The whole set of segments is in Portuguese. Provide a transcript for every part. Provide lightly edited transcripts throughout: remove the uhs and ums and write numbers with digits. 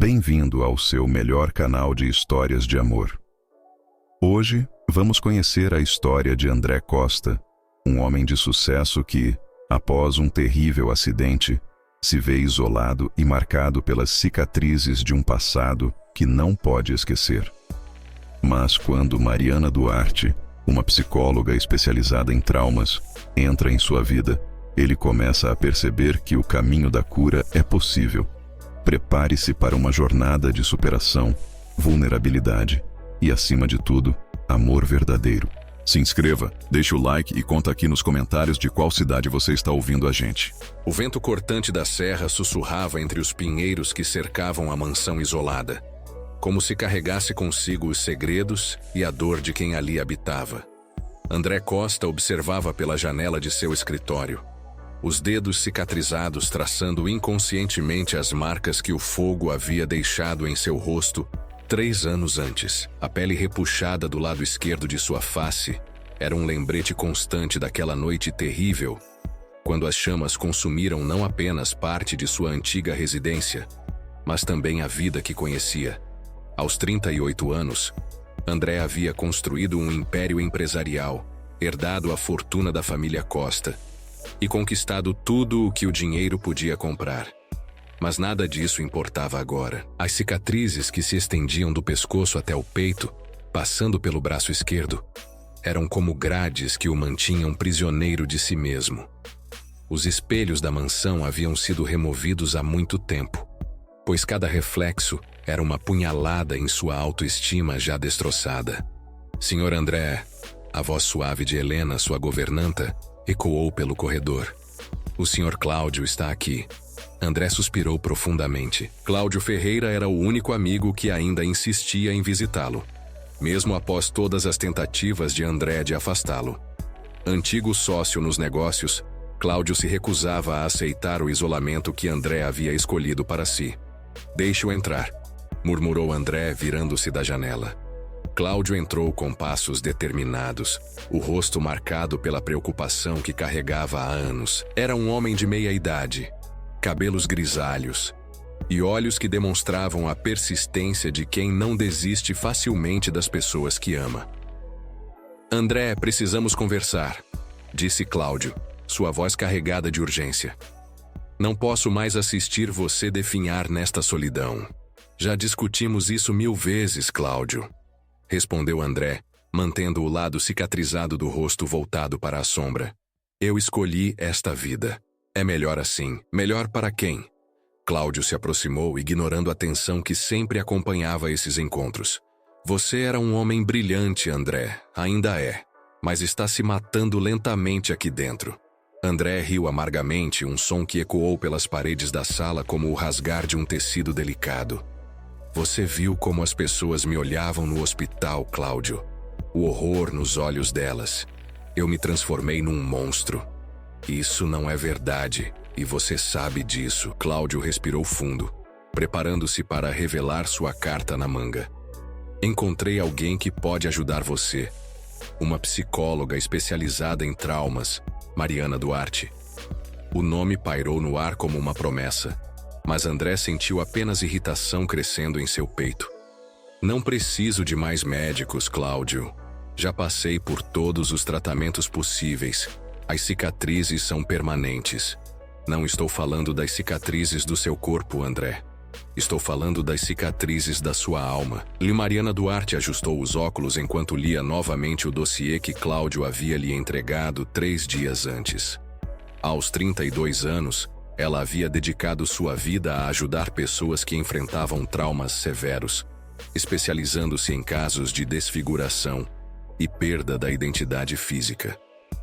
Bem-vindo ao seu melhor canal de histórias de amor. Hoje, vamos conhecer a história de André Costa, um homem de sucesso que, após um terrível acidente, se vê isolado e marcado pelas cicatrizes de um passado que não pode esquecer. Mas quando Mariana Duarte, uma psicóloga especializada em traumas, entra em sua vida, ele começa a perceber que o caminho da cura é possível. Prepare-se para uma jornada de superação, vulnerabilidade e, acima de tudo, amor verdadeiro. Se inscreva, deixe o like e conta aqui nos comentários de qual cidade você está ouvindo a gente. O vento cortante da serra sussurrava entre os pinheiros que cercavam a mansão isolada, como se carregasse consigo os segredos e a dor de quem ali habitava. André Costa observava pela janela de seu escritório, os dedos cicatrizados traçando inconscientemente as marcas que o fogo havia deixado em seu rosto 3 anos antes. A pele repuxada do lado esquerdo de sua face era um lembrete constante daquela noite terrível, quando as chamas consumiram não apenas parte de sua antiga residência, mas também a vida que conhecia. Aos 38 anos, André havia construído um império empresarial, herdado a fortuna da família Costa e conquistado tudo o que o dinheiro podia comprar. Mas nada disso importava agora. As cicatrizes que se estendiam do pescoço até o peito, passando pelo braço esquerdo, eram como grades que o mantinham prisioneiro de si mesmo. Os espelhos da mansão haviam sido removidos há muito tempo, pois cada reflexo era uma punhalada em sua autoestima já destroçada. Senhor André, a voz suave de Helena, sua governanta, ecoou pelo corredor. O Sr. Cláudio está aqui. André suspirou profundamente. Cláudio Ferreira era o único amigo que ainda insistia em visitá-lo, mesmo após todas as tentativas de André de afastá-lo. Antigo sócio nos negócios, Cláudio se recusava a aceitar o isolamento que André havia escolhido para si. "Deixe-o entrar", murmurou André, virando-se da janela. Cláudio entrou com passos determinados, o rosto marcado pela preocupação que carregava há anos. Era um homem de meia-idade, cabelos grisalhos e olhos que demonstravam a persistência de quem não desiste facilmente das pessoas que ama. "André, precisamos conversar", disse Cláudio, sua voz carregada de urgência. "Não posso mais assistir você definhar nesta solidão." "Já discutimos isso 1000 vezes, Cláudio", respondeu André, mantendo o lado cicatrizado do rosto voltado para a sombra. "Eu escolhi esta vida. É melhor assim." "Melhor para quem?" Cláudio se aproximou, ignorando a tensão que sempre acompanhava esses encontros. "Você era um homem brilhante, André. Ainda é. Mas está se matando lentamente aqui dentro." André riu amargamente, um som que ecoou pelas paredes da sala como o rasgar de um tecido delicado. "Você viu como as pessoas me olhavam no hospital, Cláudio. O horror nos olhos delas. Eu me transformei num monstro. Isso não é verdade, e você sabe disso." Cláudio respirou fundo, preparando-se para revelar sua carta na manga. "Encontrei alguém que pode ajudar você. Uma psicóloga especializada em traumas, Mariana Duarte." O nome pairou no ar como uma promessa, mas André sentiu apenas irritação crescendo em seu peito. "Não preciso de mais médicos, Cláudio. Já passei por todos os tratamentos possíveis. As cicatrizes são permanentes." "Não estou falando das cicatrizes do seu corpo, André. Estou falando das cicatrizes da sua alma." Mariana Duarte ajustou os óculos enquanto lia novamente o dossiê que Cláudio havia lhe entregado 3 dias antes. Aos 32 anos, ela havia dedicado sua vida a ajudar pessoas que enfrentavam traumas severos, especializando-se em casos de desfiguração e perda da identidade física.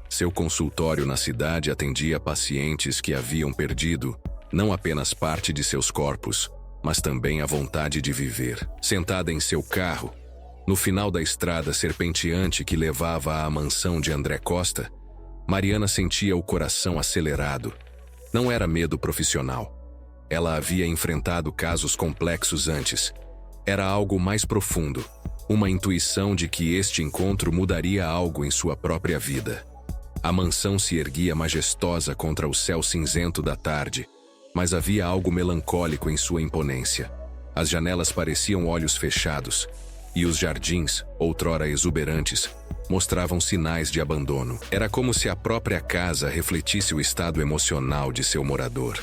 Seu consultório na cidade atendia pacientes que haviam perdido não apenas parte de seus corpos, mas também a vontade de viver. Sentada em seu carro, no final da estrada serpenteante que levava à mansão de André Costa, Mariana sentia o coração acelerado. Não era medo profissional. Ela havia enfrentado casos complexos antes. Era algo mais profundo, uma intuição de que este encontro mudaria algo em sua própria vida. A mansão se erguia majestosa contra o céu cinzento da tarde, mas havia algo melancólico em sua imponência. As janelas pareciam olhos fechados, e os jardins, outrora exuberantes, mostravam sinais de abandono. Era como se a própria casa refletisse o estado emocional de seu morador.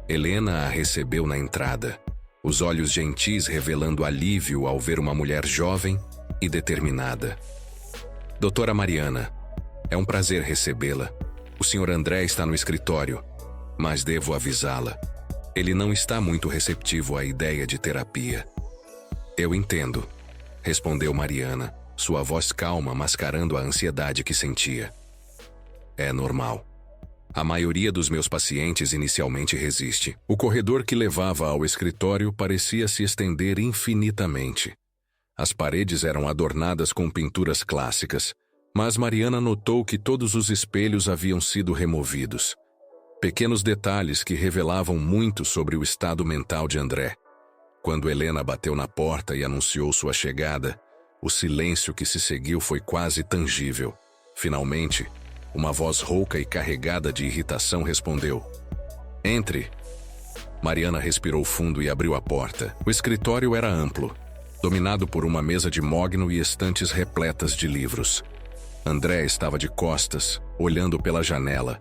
Helena a recebeu na entrada, os olhos gentis revelando alívio ao ver uma mulher jovem e determinada. Doutora Mariana, é um prazer recebê-la. O Sr. André está no escritório, mas devo avisá-la. Ele não está muito receptivo à ideia de terapia. Eu entendo, respondeu Mariana, sua voz calma mascarando a ansiedade que sentia. É normal. A maioria dos meus pacientes inicialmente resiste. O corredor que levava ao escritório parecia se estender infinitamente. As paredes eram adornadas com pinturas clássicas, mas Mariana notou que todos os espelhos haviam sido removidos. Pequenos detalhes que revelavam muito sobre o estado mental de André. Quando Helena bateu na porta e anunciou sua chegada, o silêncio que se seguiu foi quase tangível. Finalmente, uma voz rouca e carregada de irritação respondeu: "Entre." Mariana respirou fundo e abriu a porta. O escritório era amplo, dominado por uma mesa de mogno e estantes repletas de livros. André estava de costas, olhando pela janela,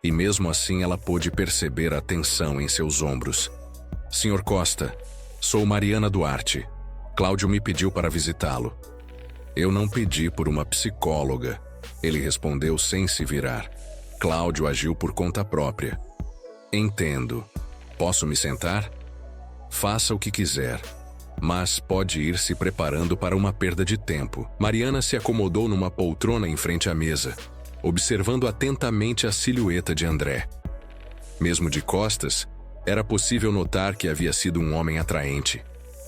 e mesmo assim ela pôde perceber a tensão em seus ombros. "Sr. Costa, sou Mariana Duarte. Cláudio me pediu para visitá-lo." "Eu não pedi por uma psicóloga," ele respondeu sem se virar. "Cláudio agiu por conta própria." "Entendo. Posso me sentar?" "Faça o que quiser, mas pode ir se preparando para uma perda de tempo." Mariana se acomodou numa poltrona em frente à mesa, observando atentamente a silhueta de André. Mesmo de costas, era possível notar que havia sido um homem atraente.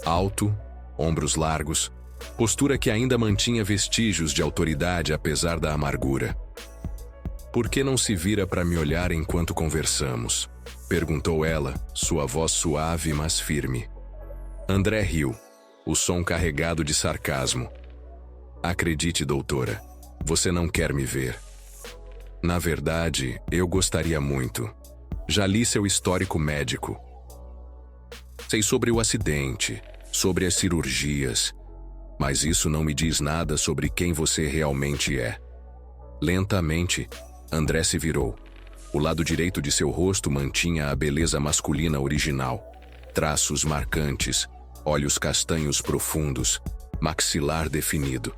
Alto, ombros largos, postura que ainda mantinha vestígios de autoridade apesar da amargura. "Por que não se vira para me olhar enquanto conversamos?" perguntou ela, sua voz suave mas firme. André riu, o som carregado de sarcasmo. "Acredite, doutora, você não quer me ver." "Na verdade, eu gostaria muito. Já li seu histórico médico. Sei sobre o acidente, sobre as cirurgias, mas isso não me diz nada sobre quem você realmente é." Lentamente, André se virou. O lado direito de seu rosto mantinha a beleza masculina original. Traços marcantes, olhos castanhos profundos, maxilar definido.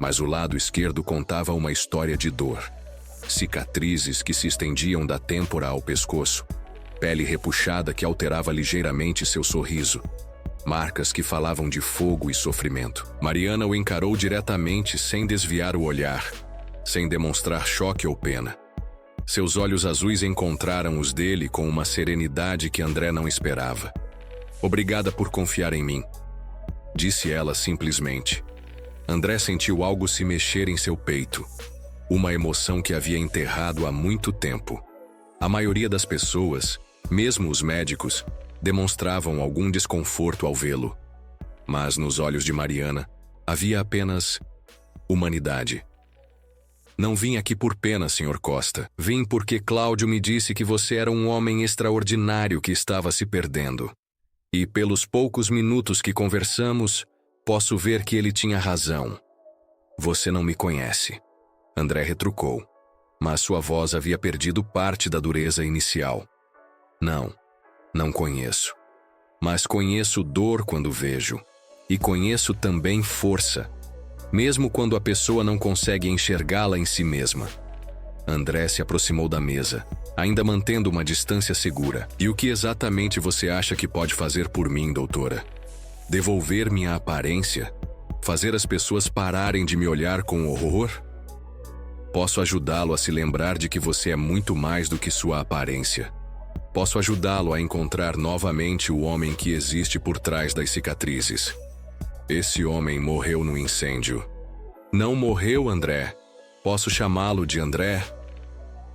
Mas o lado esquerdo contava uma história de dor. Cicatrizes que se estendiam da têmpora ao pescoço, pele repuxada que alterava ligeiramente seu sorriso, marcas que falavam de fogo e sofrimento. Mariana o encarou diretamente sem desviar o olhar, sem demonstrar choque ou pena. Seus olhos azuis encontraram os dele com uma serenidade que André não esperava. "Obrigada por confiar em mim", disse ela simplesmente. André sentiu algo se mexer em seu peito, uma emoção que havia enterrado há muito tempo. A maioria das pessoas, mesmo os médicos, demonstravam algum desconforto ao vê-lo. Mas nos olhos de Mariana, havia apenas humanidade. "Não vim aqui por pena, Sr. Costa. Vim porque Cláudio me disse que você era um homem extraordinário que estava se perdendo. E pelos poucos minutos que conversamos, posso ver que ele tinha razão. Você não me conhece." André retrucou, mas sua voz havia perdido parte da dureza inicial. Não conheço. Mas conheço dor quando vejo. E conheço também força, mesmo quando a pessoa não consegue enxergá-la em si mesma. André se aproximou da mesa, ainda mantendo uma distância segura. "E o que exatamente você acha que pode fazer por mim, doutora? Devolver minha aparência? Fazer as pessoas pararem de me olhar com horror? Posso ajudá-lo a se lembrar de que você é muito mais do que sua aparência. Posso ajudá-lo a encontrar novamente o homem que existe por trás das cicatrizes. Esse homem morreu no incêndio." "Não morreu, André. Posso chamá-lo de André?"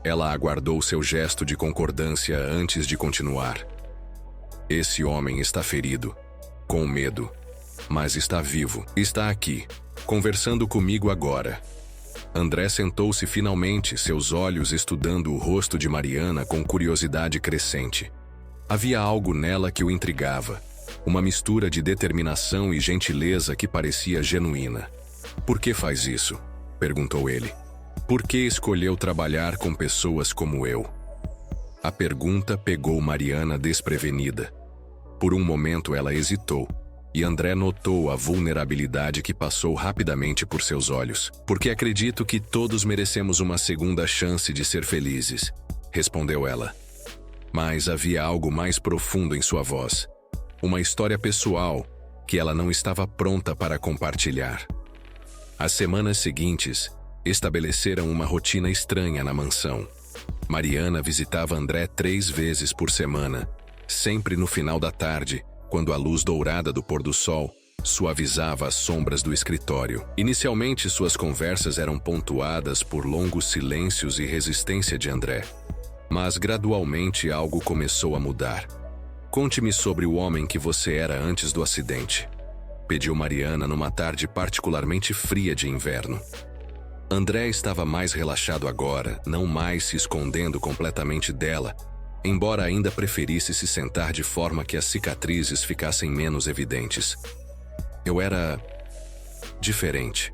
Ela aguardou seu gesto de concordância antes de continuar. "Esse homem está ferido, com medo, mas está vivo. Está aqui, conversando comigo agora." André sentou-se finalmente, seus olhos estudando o rosto de Mariana com curiosidade crescente. Havia algo nela que o intrigava, Uma mistura de determinação e gentileza que parecia genuína. "Por que faz isso?" perguntou ele. "Por que escolheu trabalhar com pessoas como eu?" A pergunta pegou Mariana desprevenida. Por um momento ela hesitou, e André notou a vulnerabilidade que passou rapidamente por seus olhos. "Porque acredito que todos merecemos uma segunda chance de ser felizes", respondeu ela. Mas havia algo mais profundo em sua voz. Uma história pessoal que ela não estava pronta para compartilhar. As semanas seguintes estabeleceram uma rotina estranha na mansão. Mariana visitava André 3 vezes por semana, sempre no final da tarde, quando a luz dourada do pôr do sol suavizava as sombras do escritório. Inicialmente, suas conversas eram pontuadas por longos silêncios e resistência de André. Mas gradualmente algo começou a mudar. "Conte-me sobre o homem que você era antes do acidente", pediu Mariana numa tarde particularmente fria de inverno. André estava mais relaxado agora, não mais se escondendo completamente dela, embora ainda preferisse se sentar de forma que as cicatrizes ficassem menos evidentes. "Eu era diferente,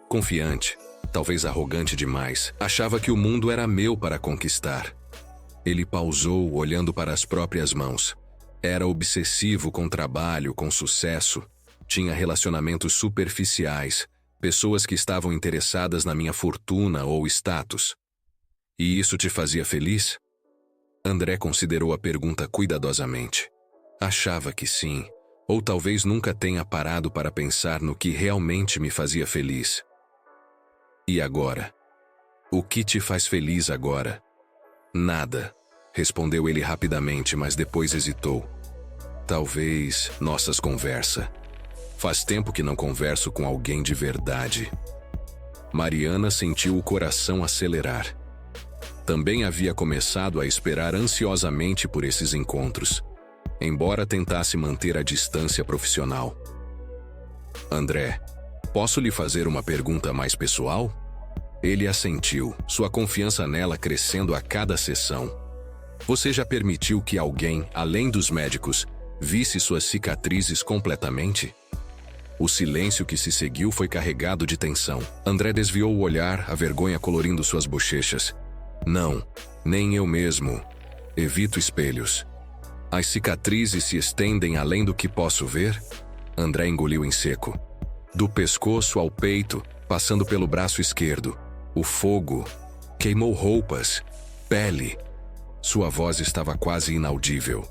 confiante, talvez arrogante demais. Achava que o mundo era meu para conquistar." Ele pausou, olhando para as próprias mãos. Era obsessivo com trabalho, com sucesso. Tinha relacionamentos superficiais, pessoas que estavam interessadas na minha fortuna ou status. "E isso te fazia feliz?" André considerou a pergunta cuidadosamente. Achava que sim, ou talvez nunca tenha parado para pensar no que realmente me fazia feliz. "E agora? O que te faz feliz agora?" "Nada", respondeu ele rapidamente, mas depois hesitou. "Talvez nossas conversas. Faz tempo que não converso com alguém de verdade." Mariana sentiu o coração acelerar. Também havia começado a esperar ansiosamente por esses encontros, embora tentasse manter a distância profissional. "André, posso lhe fazer uma pergunta mais pessoal?" Ele assentiu, sua confiança nela crescendo a cada sessão. "Você já permitiu que alguém, além dos médicos, visse suas cicatrizes completamente?" O silêncio que se seguiu foi carregado de tensão. André desviou o olhar, a vergonha colorindo suas bochechas. "Não, nem eu mesmo. Evito espelhos." "As cicatrizes se estendem além do que posso ver?" André engoliu em seco. "Do pescoço ao peito, passando pelo braço esquerdo. O fogo queimou roupas, pele." Sua voz estava quase inaudível.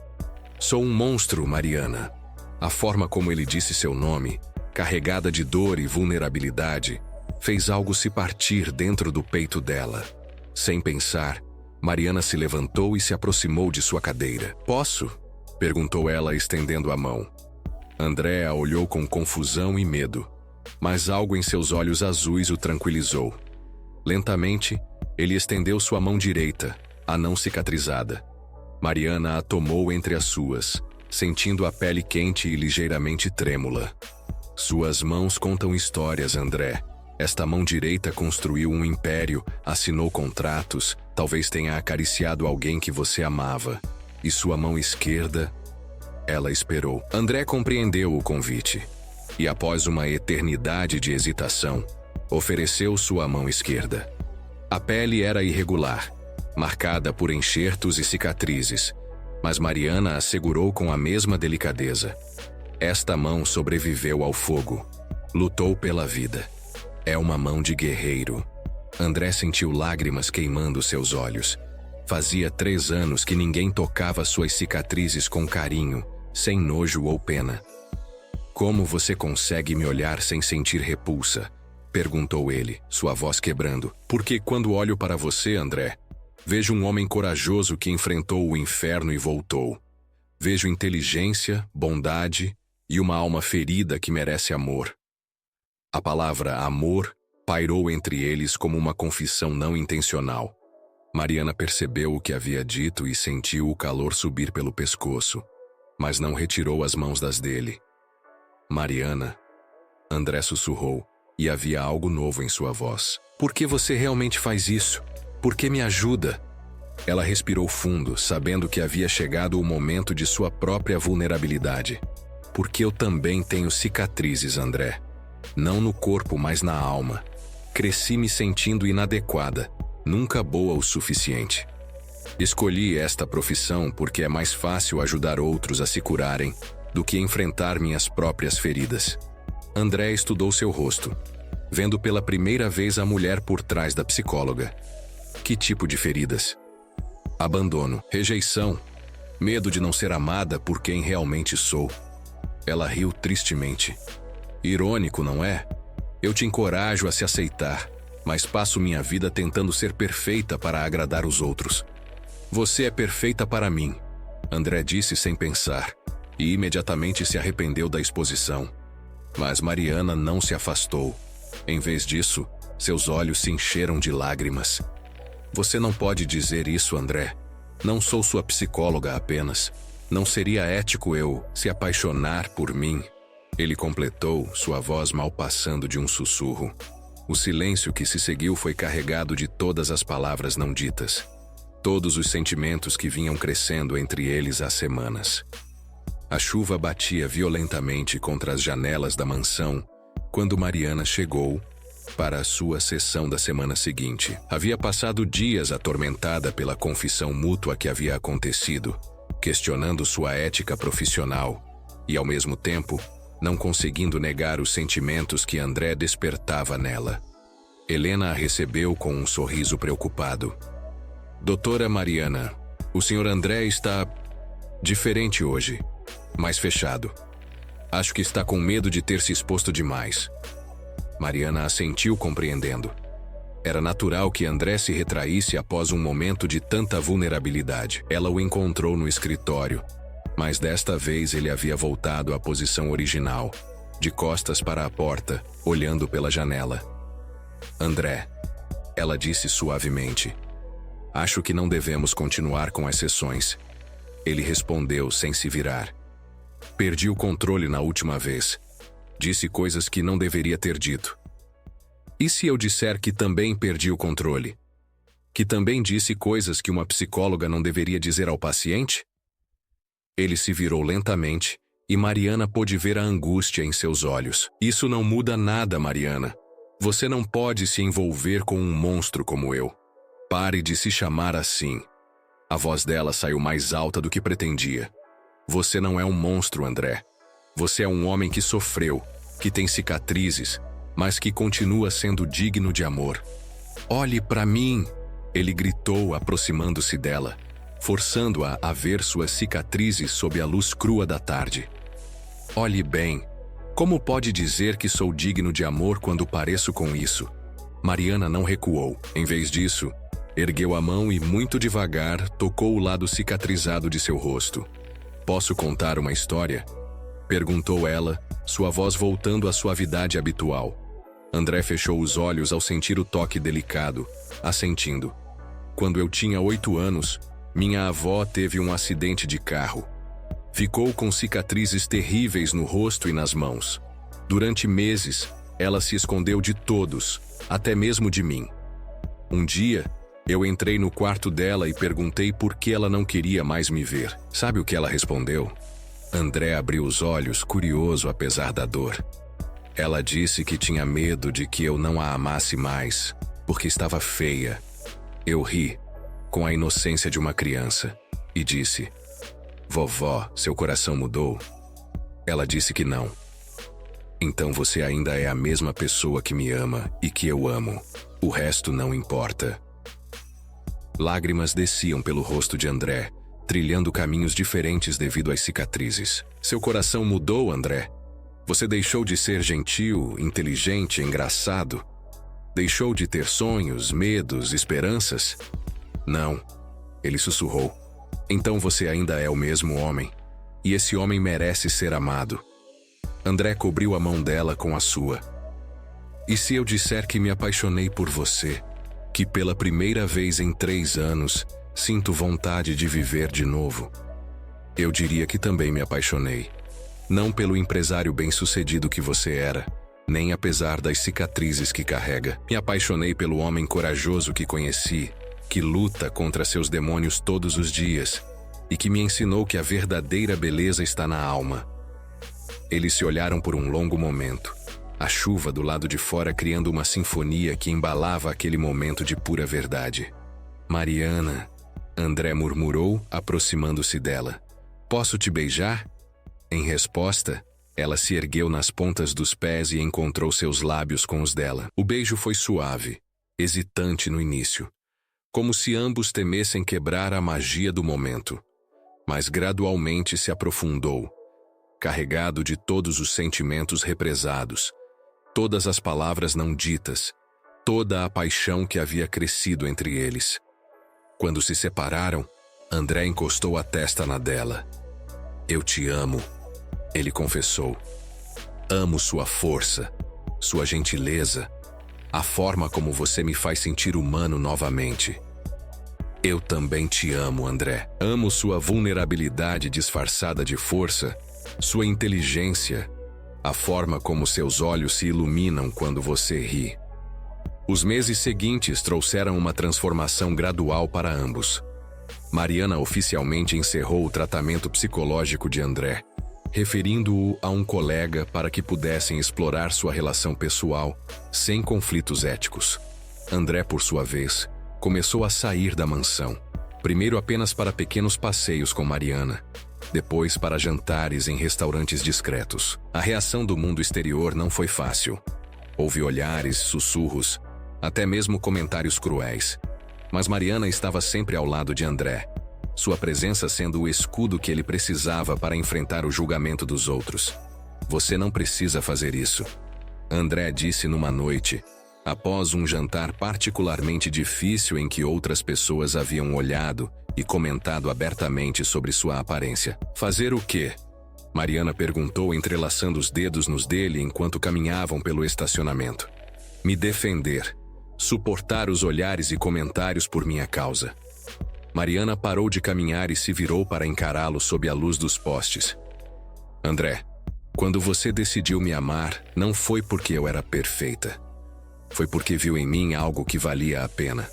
"Sou um monstro, Mariana." A forma como ele disse seu nome, carregada de dor e vulnerabilidade, fez algo se partir dentro do peito dela. Sem pensar, Mariana se levantou e se aproximou de sua cadeira. "Posso?" perguntou ela, estendendo a mão. André a olhou com confusão e medo, mas algo em seus olhos azuis o tranquilizou. Lentamente, ele estendeu sua mão direita, a não cicatrizada. Mariana a tomou entre as suas, sentindo a pele quente e ligeiramente trêmula. "Suas mãos contam histórias, André. Esta mão direita construiu um império, assinou contratos, talvez tenha acariciado alguém que você amava. E sua mão esquerda..." Ela esperou. André compreendeu o convite. E após uma eternidade de hesitação, ofereceu sua mão esquerda. A pele era irregular, marcada por enxertos e cicatrizes, mas Mariana a segurou com a mesma delicadeza. Esta mão sobreviveu ao fogo. Lutou pela vida. É uma mão de guerreiro. André sentiu lágrimas queimando seus olhos. Fazia 3 anos que ninguém tocava suas cicatrizes com carinho, sem nojo ou pena. "Como você consegue me olhar sem sentir repulsa?" perguntou ele, sua voz quebrando. "Porque quando olho para você, André, vejo um homem corajoso que enfrentou o inferno e voltou. Vejo inteligência, bondade e uma alma ferida que merece amor." A palavra amor pairou entre eles como uma confissão não intencional. Mariana percebeu o que havia dito e sentiu o calor subir pelo pescoço, mas não retirou as mãos das dele. "Mariana", André sussurrou, e havia algo novo em sua voz. "Por que você realmente faz isso? Por que me ajuda?" Ela respirou fundo, sabendo que havia chegado o momento de sua própria vulnerabilidade. Porque eu também tenho cicatrizes, André. Não no corpo, mas na alma. Cresci me sentindo inadequada, nunca boa o suficiente. Escolhi esta profissão porque é mais fácil ajudar outros a se curarem do que enfrentar minhas próprias feridas. André estudou seu rosto, vendo pela primeira vez a mulher por trás da psicóloga. Que tipo de feridas? Abandono, rejeição, medo de não ser amada por quem realmente sou. Ela riu tristemente. Irônico, não é? Eu te encorajo a se aceitar, mas passo minha vida tentando ser perfeita para agradar os outros. Você é perfeita para mim, André disse sem pensar, e imediatamente se arrependeu da exposição. Mas Mariana não se afastou. Em vez disso, seus olhos se encheram de lágrimas. Você não pode dizer isso, André. Não sou sua psicóloga apenas. Não seria ético eu se apaixonar por mim. Ele completou, sua voz mal passando de um sussurro. O silêncio que se seguiu foi carregado de todas as palavras não ditas. Todos os sentimentos que vinham crescendo entre eles há semanas. A chuva batia violentamente contra as janelas da mansão quando Mariana chegou para a sua sessão da semana seguinte. Havia passado dias atormentada pela confissão mútua que havia acontecido, questionando sua ética profissional e, ao mesmo tempo, não conseguindo negar os sentimentos que André despertava nela. Helena a recebeu com um sorriso preocupado. Doutora Mariana, o Sr. André está diferente hoje, mais fechado. Acho que está com medo de ter se exposto demais. Mariana assentiu compreendendo. Era natural que André se retraísse após um momento de tanta vulnerabilidade. Ela o encontrou no escritório, mas desta vez ele havia voltado à posição original, de costas para a porta, olhando pela janela. André, ela disse suavemente. Acho que não devemos continuar com as sessões. Ele respondeu sem se virar. Perdi o controle na última vez. Disse coisas que não deveria ter dito. E se eu disser que também perdi o controle? Que também disse coisas que uma psicóloga não deveria dizer ao paciente? Ele se virou lentamente e Mariana pôde ver a angústia em seus olhos. Isso não muda nada, Mariana. Você não pode se envolver com um monstro como eu. Pare de se chamar assim. A voz dela saiu mais alta do que pretendia. Você não é um monstro, André. Você é um homem que sofreu, que tem cicatrizes, mas que continua sendo digno de amor. Olhe para mim! Ele gritou, aproximando-se dela, forçando-a a ver suas cicatrizes sob a luz crua da tarde. Olhe bem. Como pode dizer que sou digno de amor quando pareço com isso? Mariana não recuou. Em vez disso, ergueu a mão e, muito devagar, tocou o lado cicatrizado de seu rosto. Posso contar uma história? Perguntou ela, sua voz voltando à suavidade habitual. André fechou os olhos ao sentir o toque delicado, assentindo. Quando eu tinha 8 anos, minha avó teve um acidente de carro. Ficou com cicatrizes terríveis no rosto e nas mãos. Durante meses, ela se escondeu de todos, até mesmo de mim. Um dia, eu entrei no quarto dela e perguntei por que ela não queria mais me ver. Sabe o que ela respondeu? André abriu os olhos, curioso apesar da dor. Ela disse que tinha medo de que eu não a amasse mais, porque estava feia. Eu ri, com a inocência de uma criança, e disse: Vovó, seu coração mudou? Ela disse que não. Então você ainda é a mesma pessoa que me ama e que eu amo. O resto não importa. Lágrimas desciam pelo rosto de André, trilhando caminhos diferentes devido às cicatrizes. Seu coração mudou, André? Você deixou de ser gentil, inteligente, engraçado? Deixou de ter sonhos, medos, esperanças? Não, ele sussurrou. Então você ainda é o mesmo homem, e esse homem merece ser amado. André cobriu a mão dela com a sua. E se eu disser que me apaixonei por você, que pela primeira vez em 3 anos sinto vontade de viver de novo? Eu diria que também me apaixonei. Não pelo empresário bem-sucedido que você era, nem apesar das cicatrizes que carrega. Me apaixonei pelo homem corajoso que conheci, que luta contra seus demônios todos os dias e que me ensinou que a verdadeira beleza está na alma. Eles se olharam por um longo momento, a chuva do lado de fora criando uma sinfonia que embalava aquele momento de pura verdade. Mariana, André murmurou, aproximando-se dela. Posso te beijar? Em resposta, ela se ergueu nas pontas dos pés e encontrou seus lábios com os dela. O beijo foi suave, hesitante no início, como se ambos temessem quebrar a magia do momento. Mas gradualmente se aprofundou, carregado de todos os sentimentos represados, todas as palavras não ditas, toda a paixão que havia crescido entre eles. Quando se separaram, André encostou a testa na dela. Eu te amo, ele confessou. Amo sua força, sua gentileza, a forma como você me faz sentir humano novamente. Eu também te amo, André. Amo sua vulnerabilidade disfarçada de força, sua inteligência, a forma como seus olhos se iluminam quando você ri. Os meses seguintes trouxeram uma transformação gradual para ambos. Mariana oficialmente encerrou o tratamento psicológico de André, referindo-o a um colega para que pudessem explorar sua relação pessoal, sem conflitos éticos. André, por sua vez, começou a sair da mansão, primeiro apenas para pequenos passeios com Mariana, depois para jantares em restaurantes discretos. A reação do mundo exterior não foi fácil. Houve olhares, sussurros, até mesmo comentários cruéis. Mas Mariana estava sempre ao lado de André, sua presença sendo o escudo que ele precisava para enfrentar o julgamento dos outros. Você não precisa fazer isso, André disse numa noite, após um jantar particularmente difícil em que outras pessoas haviam olhado e comentado abertamente sobre sua aparência. Fazer o quê? Mariana perguntou, entrelaçando os dedos nos dele enquanto caminhavam pelo estacionamento. Me defender. Suportar os olhares e comentários por minha causa. Mariana parou de caminhar e se virou para encará-lo sob a luz dos postes. André, quando você decidiu me amar, não foi porque eu era perfeita. Foi porque viu em mim algo que valia a pena.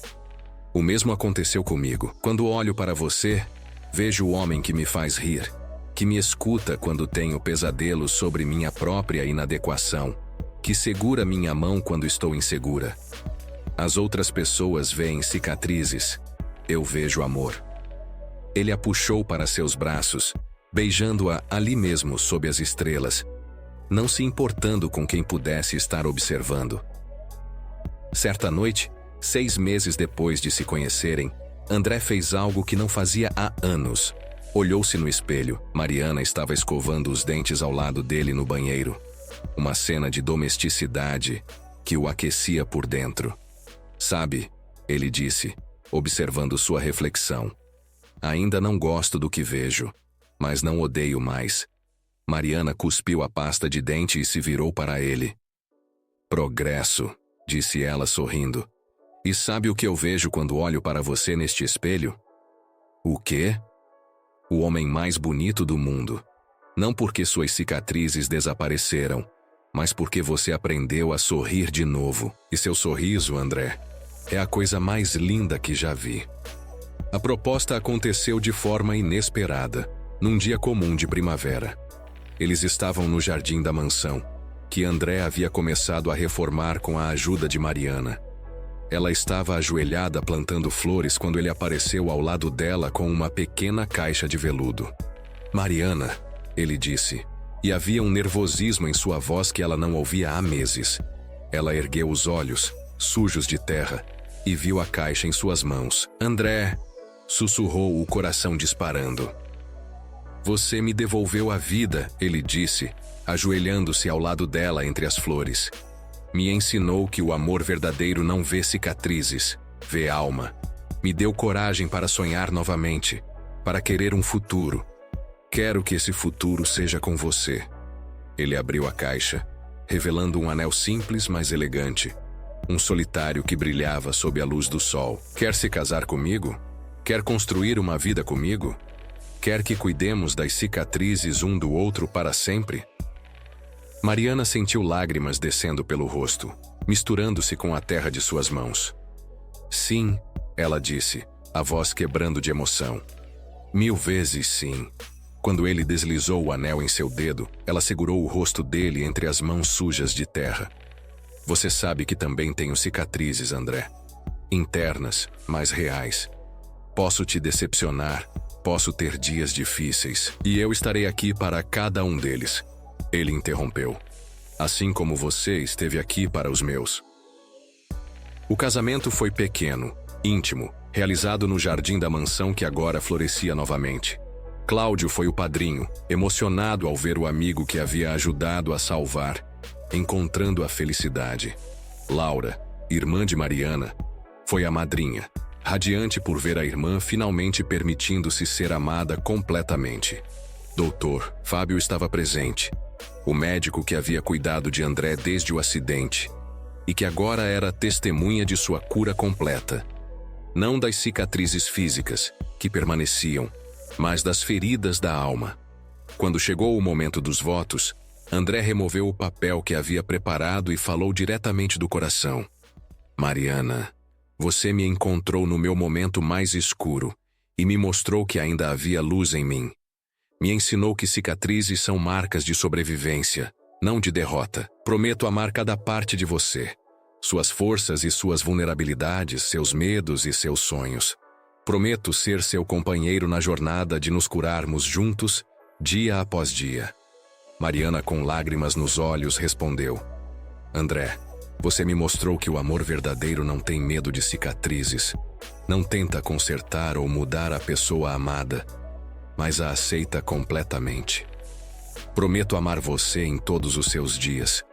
O mesmo aconteceu comigo. Quando olho para você, vejo o homem que me faz rir, que me escuta quando tenho pesadelos sobre minha própria inadequação, que segura minha mão quando estou insegura. As outras pessoas veem cicatrizes, eu vejo amor. Ele a puxou para seus braços, beijando-a ali mesmo sob as estrelas, não se importando com quem pudesse estar observando. Certa noite, 6 meses depois de se conhecerem, André fez algo que não fazia há anos. Olhou-se no espelho. Mariana estava escovando os dentes ao lado dele no banheiro. Uma cena de domesticidade que o aquecia por dentro. Sabe, ele disse, observando sua reflexão. Ainda não gosto do que vejo, mas não odeio mais. Mariana cuspiu a pasta de dente e se virou para ele. Progresso, disse ela sorrindo. E sabe o que eu vejo quando olho para você neste espelho? O quê? O homem mais bonito do mundo. Não porque suas cicatrizes desapareceram, mas porque você aprendeu a sorrir de novo. E seu sorriso, André, é a coisa mais linda que já vi. A proposta aconteceu de forma inesperada, num dia comum de primavera. Eles estavam no jardim da mansão, que André havia começado a reformar com a ajuda de Mariana. Ela estava ajoelhada plantando flores quando ele apareceu ao lado dela com uma pequena caixa de veludo. Mariana, ele disse, e havia um nervosismo em sua voz que ela não ouvia há meses. Ela ergueu os olhos, sujos de terra, e viu a caixa em suas mãos. André, sussurrou, o coração disparando. Você me devolveu a vida, ele disse, ajoelhando-se ao lado dela entre as flores. Me ensinou que o amor verdadeiro não vê cicatrizes, vê alma. Me deu coragem para sonhar novamente, para querer um futuro. Quero que esse futuro seja com você. Ele abriu a caixa, revelando um anel simples, mas elegante. Um solitário que brilhava sob a luz do sol. Quer se casar comigo? Quer construir uma vida comigo? Quer que cuidemos das cicatrizes um do outro para sempre? Mariana sentiu lágrimas descendo pelo rosto, misturando-se com a terra de suas mãos. Sim, ela disse, a voz quebrando de emoção. 1000 vezes sim. Quando ele deslizou o anel em seu dedo, ela segurou o rosto dele entre as mãos sujas de terra. Você sabe que também tenho cicatrizes, André. Internas, mas reais. Posso te decepcionar, posso ter dias difíceis, e eu estarei aqui para cada um deles. Ele interrompeu. Assim como você esteve aqui para os meus. O casamento foi pequeno, íntimo, realizado no jardim da mansão que agora florescia novamente. Cláudio foi o padrinho, emocionado ao ver o amigo que havia ajudado a salvar, encontrando a felicidade. Laura, irmã de Mariana, foi a madrinha, radiante por ver a irmã finalmente permitindo-se ser amada completamente. Doutor Fábio estava presente, o médico que havia cuidado de André desde o acidente, e que agora era testemunha de sua cura completa. Não das cicatrizes físicas, que permaneciam, mas das feridas da alma. Quando chegou o momento dos votos, André removeu o papel que havia preparado e falou diretamente do coração. Mariana, você me encontrou no meu momento mais escuro e me mostrou que ainda havia luz em mim. Me ensinou que cicatrizes são marcas de sobrevivência, não de derrota. Prometo amar cada parte de você, suas forças e suas vulnerabilidades, seus medos e seus sonhos. Prometo ser seu companheiro na jornada de nos curarmos juntos, dia após dia. Mariana, com lágrimas nos olhos, respondeu: André, você me mostrou que o amor verdadeiro não tem medo de cicatrizes, não tenta consertar ou mudar a pessoa amada, mas a aceita completamente. Prometo amar você em todos os seus dias,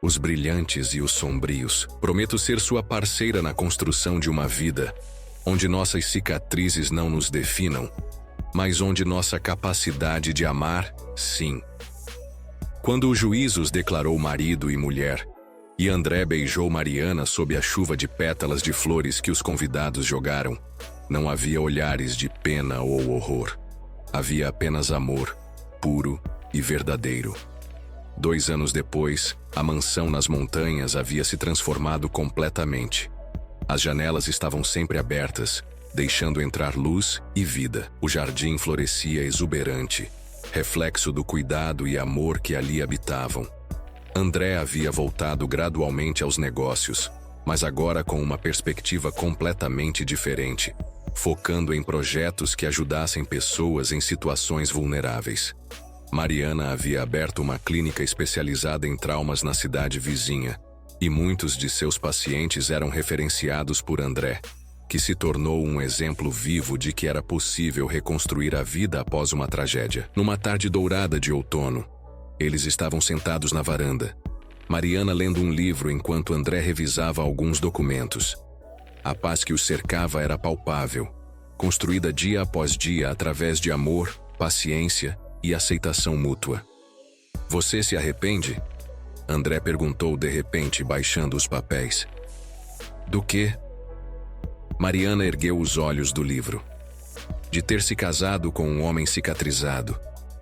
os brilhantes e os sombrios. Prometo ser sua parceira na construção de uma vida onde nossas cicatrizes não nos definam, mas onde nossa capacidade de amar, sim. Quando o juiz os declarou marido e mulher, e André beijou Mariana sob a chuva de pétalas de flores que os convidados jogaram, não havia olhares de pena ou horror. Havia apenas amor, puro e verdadeiro. 2 anos depois, a mansão nas montanhas havia se transformado completamente. As janelas estavam sempre abertas, deixando entrar luz e vida. O jardim florescia exuberante, reflexo do cuidado e amor que ali habitavam. André havia voltado gradualmente aos negócios, mas agora com uma perspectiva completamente diferente, focando em projetos que ajudassem pessoas em situações vulneráveis. Mariana havia aberto uma clínica especializada em traumas na cidade vizinha, e muitos de seus pacientes eram referenciados por André, que se tornou um exemplo vivo de que era possível reconstruir a vida após uma tragédia. Numa tarde dourada de outono, eles estavam sentados na varanda, Mariana lendo um livro enquanto André revisava alguns documentos. A paz que os cercava era palpável, construída dia após dia através de amor, paciência e aceitação mútua. Você se arrepende? André perguntou de repente, baixando os papéis. Do quê? Mariana ergueu os olhos do livro. De ter se casado com um homem cicatrizado,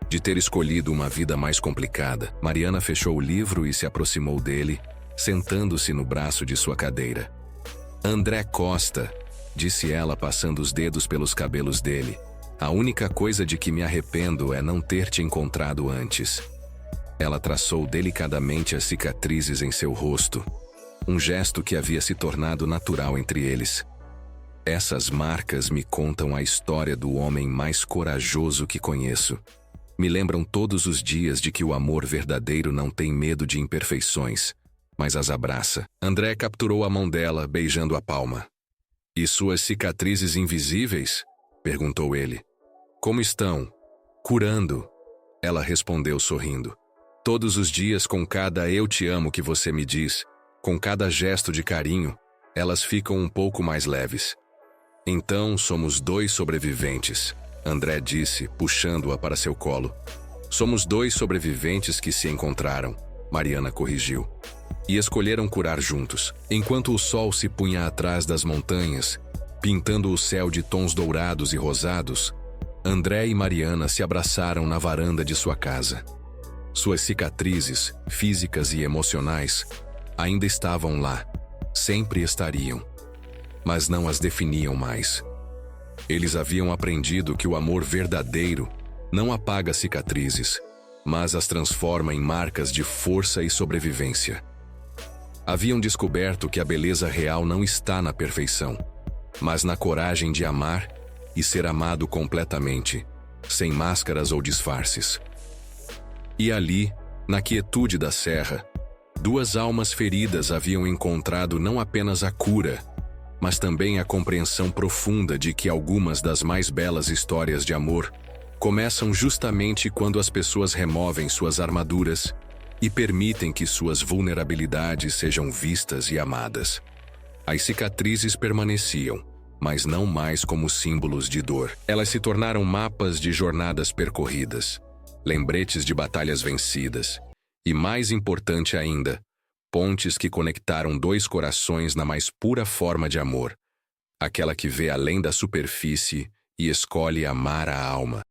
de ter escolhido uma vida mais complicada. Mariana fechou o livro e se aproximou dele, sentando-se no braço de sua cadeira. André Costa, disse ela passando os dedos pelos cabelos dele, a única coisa de que me arrependo é não ter te encontrado antes. Ela traçou delicadamente as cicatrizes em seu rosto, um gesto que havia se tornado natural entre eles. Essas marcas me contam a história do homem mais corajoso que conheço. Me lembram todos os dias de que o amor verdadeiro não tem medo de imperfeições, mas as abraça. André capturou a mão dela, beijando a palma. E suas cicatrizes invisíveis? Perguntou ele. Como estão? Curando. Ela respondeu sorrindo. Todos os dias, com cada eu te amo que você me diz, com cada gesto de carinho, elas ficam um pouco mais leves. Então somos 2 sobreviventes, André disse, puxando-a para seu colo. Somos 2 sobreviventes que se encontraram, Mariana corrigiu, e escolheram curar juntos. Enquanto o sol se punha atrás das montanhas, pintando o céu de tons dourados e rosados, André e Mariana se abraçaram na varanda de sua casa. Suas cicatrizes, físicas e emocionais, ainda estavam lá, sempre estariam, mas não as definiam mais. Eles haviam aprendido que o amor verdadeiro não apaga cicatrizes, mas as transforma em marcas de força e sobrevivência. Haviam descoberto que a beleza real não está na perfeição, mas na coragem de amar e ser amado completamente, sem máscaras ou disfarces. E ali, na quietude da serra, duas almas feridas haviam encontrado não apenas a cura, mas também a compreensão profunda de que algumas das mais belas histórias de amor começam justamente quando as pessoas removem suas armaduras e permitem que suas vulnerabilidades sejam vistas e amadas. As cicatrizes permaneciam, mas não mais como símbolos de dor. Elas se tornaram mapas de jornadas percorridas, lembretes de batalhas vencidas e, mais importante ainda, pontes que conectaram dois corações na mais pura forma de amor, aquela que vê além da superfície e escolhe amar a alma.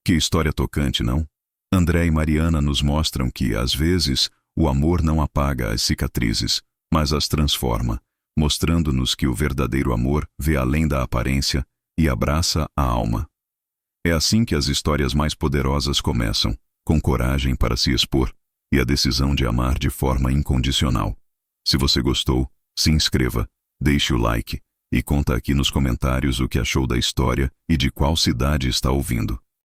Que história tocante, não? André e Mariana nos mostram que, às vezes, o amor não apaga as cicatrizes, mas as transforma, mostrando-nos que o verdadeiro amor vê além da aparência e abraça a alma. É assim que as histórias mais poderosas começam, com coragem para se expor e a decisão de amar de forma incondicional. Se você gostou, se inscreva, deixe o like e conta aqui nos comentários o que achou da história e de qual cidade está ouvindo.